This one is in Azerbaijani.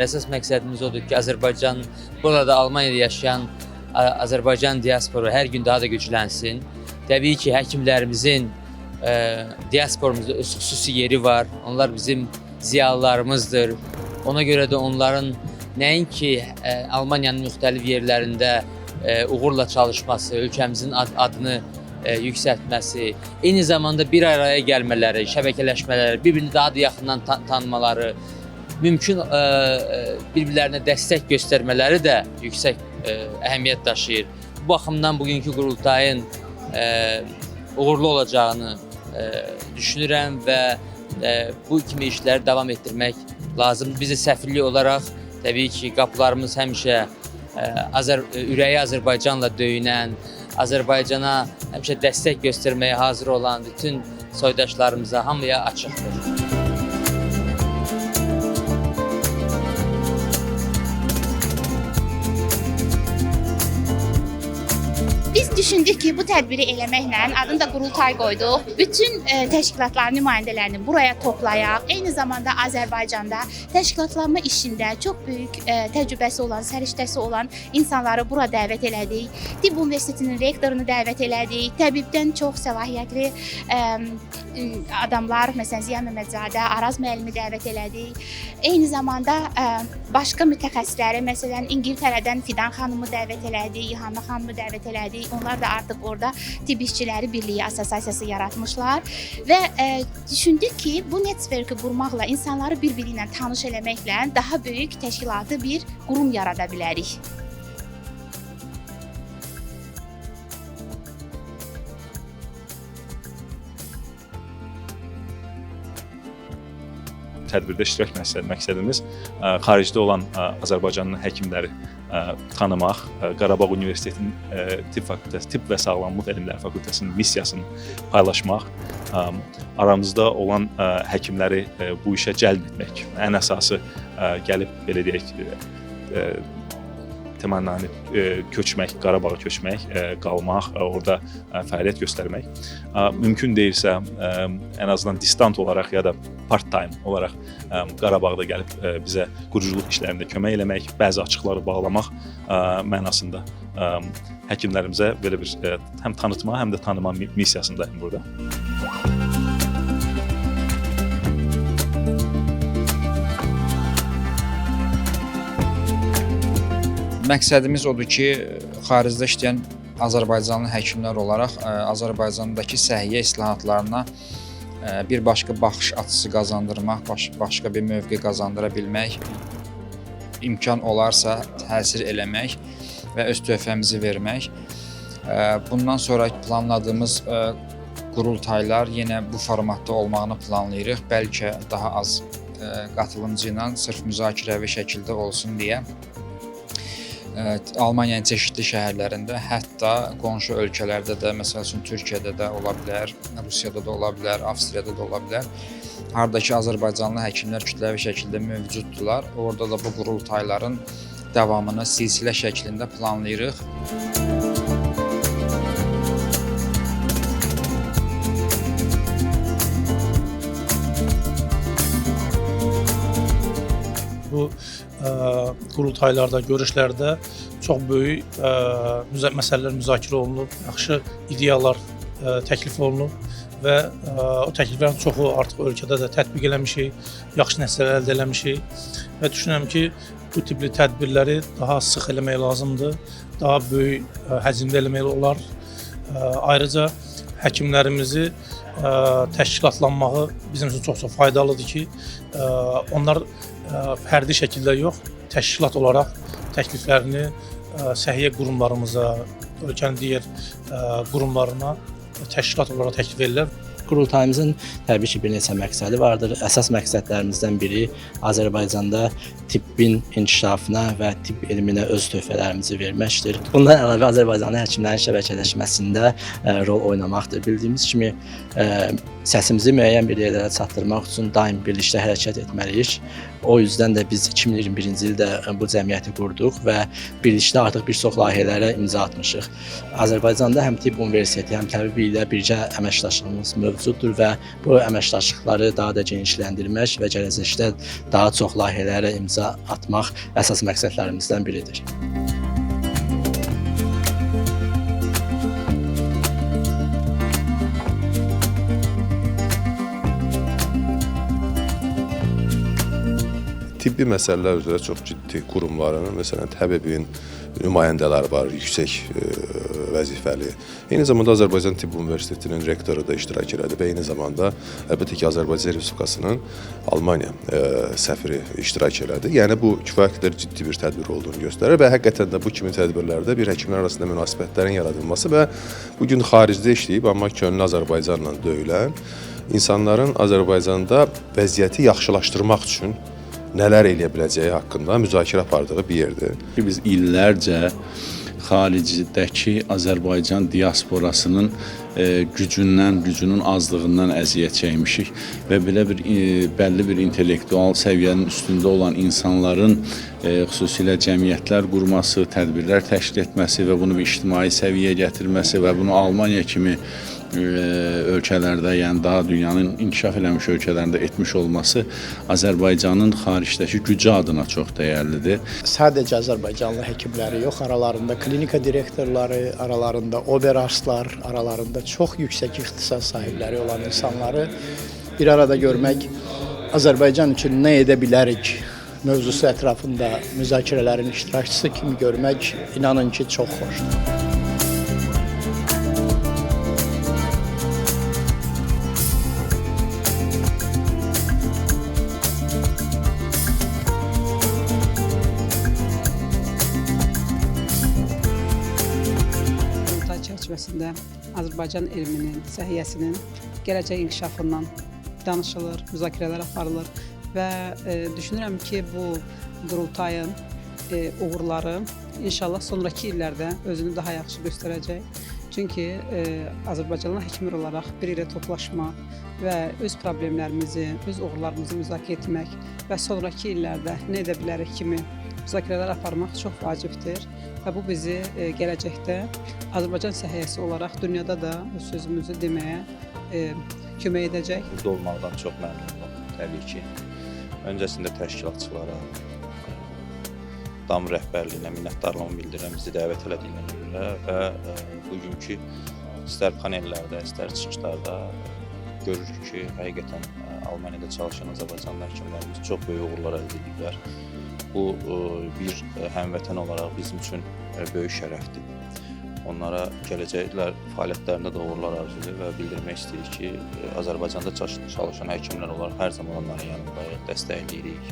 və əsas məqsədimiz odur ki, Azərbaycan, burada Almaniyada yaşayan Azərbaycan diasporu hər gün daha da güclənsin. Təbii ki, həkimlərimizin diasporumuzda öz xüsusi yeri var. Onlar bizim ziyalılarımızdır. Ona görə də onların nəinki Almaniyanın müxtəlif yerlərində uğurla çalışması, ölkəmizin adını yüksəltməsi, eyni zamanda bir araya gəlmələri, şəbəkələşmələri, bir-birini daha da yaxından tanımaları, mümkün bir-birlərinə dəstək göstərmələri də yüksək əhəmiyyət daşıyır. Bu baxımdan bugünkü qurultayın uğurlu olacağını düşünürəm və bu kimi işləri davam etdirmək lazımdır. Biz də səfirlik olaraq təbii ki, qapılarımız həmişə ürəyi Azərbaycanla döyünən, Azərbaycana həmişə dəstək göstərməyə hazır olan bütün soydaşlarımıza, hamıya açıqdır. Biz düşündük ki, bu tədbiri eləməklə, adını da qurultay qoyduq. Bütün təşkilatların nümayəndələrini buraya toplayaq. Eyni zamanda Azərbaycanda təşkilatlanma işində çox böyük təcrübəsi olan, səriştəsi olan insanları bura dəvət elədik. Tibb Universitetinin rektorunu dəvət elədik. Təbibdən çox səlahiyyətli adamlar, məsələn Ziya Məmmədzadə, Araz müəllimi dəvət elədik. Eyni zamanda başqa mütəxəssisləri, məsələn İngiltərədən Fidan xanımı dəvət elədik, İlham xanımı dəvət elədik. Onlar da artıq orada Tibb İşçiləri Birliyi Assosiasiyası yaratmışlar və düşündük ki, bu networku qurmaqla, insanları bir-biri ilə tanış eləməklə daha böyük təşkilatı bir qurum yarada bilərik. Tədbirdə iştirak məqsədimiz xaricdə olan Azərbaycanlı həkimləri tanımaq, Qarabağ Universitetinin Tibb Fakültəsi, Tibb və Sağlamlıq Elmləri Fakültəsinin missiyasını paylaşmaq, aramızda olan həkimləri bu işə cəlb etmək. Ən əsası gəlib, belə deyək, təmannanı köçmək, Qarabağa köçmək, qalmaq, orada fəaliyyət göstərmək. Mümkün deyilsə, ən azından distant olaraq ya da part-time olaraq Qarabağda gəlib bizə quruculuq işlərində kömək eləmək, bəzi açıqları bağlamaq mənasında həkimlərimizə belə bir həm tanıtma, həm də tanıma missiyasındayım burada. Məqsədimiz odur ki, xaricdə işləyən Azərbaycanlı həkimlər olaraq Azərbaycandakı səhiyyə islahatlarına bir başqa baxış açısı qazandırmaq, başqa bir mövqe qazandıra bilmək, imkan olarsa təsir eləmək və öz töhfəmizi vermək. Bundan sonra planladığımız qurultaylar yenə bu formatda olmağını planlayırıq. Bəlkə daha az qatılımcı ilə sırf müzakirəvi şəkildə olsun deyə. Almaniyanın çeşidli şəhərlərində, hətta qonşu ölkələrdə də, məsəl üçün Türkiyədə də ola bilər, Rusiyada da ola bilər, Avstriyada da ola bilər. Hardakı Azərbaycanlı həkimlər kütləvi şəkildə mövcuddurlar. Orada da bu qurultayların davamını silsilə şəklində planlayırıq. Bu qurultaylarda, görüşlərdə çox böyük məsələlər müzakirə olunub, yaxşı ideyalar təklif olunub və o təkliflərin çoxu artıq ölkədə də tətbiq eləmişik, yaxşı nəticələr əldə eləmişik və düşünürəm ki, bu tipli tədbirləri daha sıx eləmək lazımdır, daha böyük həcmdə eləmək olar. Ayrıca həkimlərimizi təşkilatlanmağı bizim üçün çox faydalıdır ki, onlar fərdi şəkildə yox, təşkilat olaraq təkliflərini səhiyyə qurumlarımıza, ölkənin digər qurumlarına təşkilat olaraq təklif edirlər. Qurultayımızın təbii ki, bir neçə məqsədi vardır. Əsas məqsədlərimizdən biri Azərbaycanda tibbin inkişafına və tibb elminə öz töhfələrimizi verməkdir. Bundan əlavə Azərbaycanlı həkimlərin şəbəkələşməsində rol oynamaqdır. Bildiyimiz kimi səsimizi müəyyən bir yerlərə çatdırmaq üçün daim birlikdə hərəkət etməliyik. O yüzden də biz 2021-ci ildə bu cəmiyyəti qurduq və birlikdə artıq bir çox layihələrə imza atmışıq. Azərbaycanda həm Tibb Universiteti, həm Təbii ilə birgə əməkdaşlığımız mövcuddur. mövcuddur və bu əməkdaşlıqları daha da genişləndirmək və gələcəkdə daha çox layihələrə imza atmaq əsas məqsədlərimizdən biridir. Tibbi məsələlər üzrə çox ciddi qurumların, məsələn, təbibin nümayəndələri var, yüksək vəzifəli. Eyni zamanda Azərbaycan Tibb Universitetinin rektoru da iştirak elədi və eyni zamanda əlbəttə ki, Azərbaycan Respublikasının Almaniya səfiri iştirak elədi. Yəni bu kifayət qədər ciddi bir tədbir olduğunu göstərir və həqiqətən də bu kimi tədbirlərdə bir həkimlər arasında münasibətlərin yaradılması və bu gün xaricdə işləyib, amma könlü Azərbaycanla döyülən insanların Azərbaycanda vəziyyəti yaxşılaşdırmaq üçün nələr eləyə biləcəyi haqqında müzakirə apardığı bir yerdir. Biz illərcə xaricdəki Azərbaycan diasporasının gücünün azlığından əziyyət çəkmişik və belə bir bəlli bir intellektual səviyyənin üstündə olan insanların xüsusilə cəmiyyətlər qurması, tədbirlər təşkil etməsi və bunu bir ictimai səviyyəyə gətirməsi və bunu Almaniya kimi ölkələrdə, yəni daha dünyanın inkişaf eləmiş ölkələrində etmiş olması Azərbaycanın xaricdəki gücü adına çox dəyərlidir. Sadəcə Azərbaycanlı həkimləri yox, aralarında klinika direktorları, aralarında oberarstlar, aralarında çox yüksək ixtisas sahibləri olan insanları bir arada görmək, Azərbaycan üçün nə edə bilərik mövzusu ətrafında müzakirələrin iştirakçısı kimi görmək, inanın ki, çox xoşdur. çərçivəsində Azərbaycan elminin, səhiyyəsinin gələcək inkişafından danışılır, müzakirələr aparılır və düşünürəm ki, bu qurultayın uğurları inşallah sonraki illərdə özünü daha yaxşı göstərəcək. Çünki Azərbaycanlı həkimlər olaraq bir yerə toplaşma və öz problemlərimizi, öz uğurlarımızı müzakirə etmək və sonraki illərdə nə edə bilərik kimi müzakirələr aparmaq çox vacibdir və bu bizi gələcəkdə Azərbaycan səhiyyəsi olaraq dünyada da öz sözümüzü deməyə kömək edəcək. Burada olmaqdan çox məmnunum, təbii ki. Öncəsində təşkilatçılara, DAM rəhbərliyinə minnətdarlığımı bildirirəm, bizi dəvət elədiyinə görə və bugünkü istər panellərdə, istər çıxışlarda görürük ki, həqiqətən Almaniyada çalışan Azərbaycanlı həkimlərimiz çox böyük uğurlar əldə ediblər. Bu bir həmvətən olaraq bizim üçün böyük şərəfdir. Onlara gələcəklər fəaliyyətlərində də uğurlar arzulayır və bildirmək istəyirik ki, Azərbaycanda çalışan həkimlər olaraq hər zaman onların yanındayıq, dəstəkləyirik.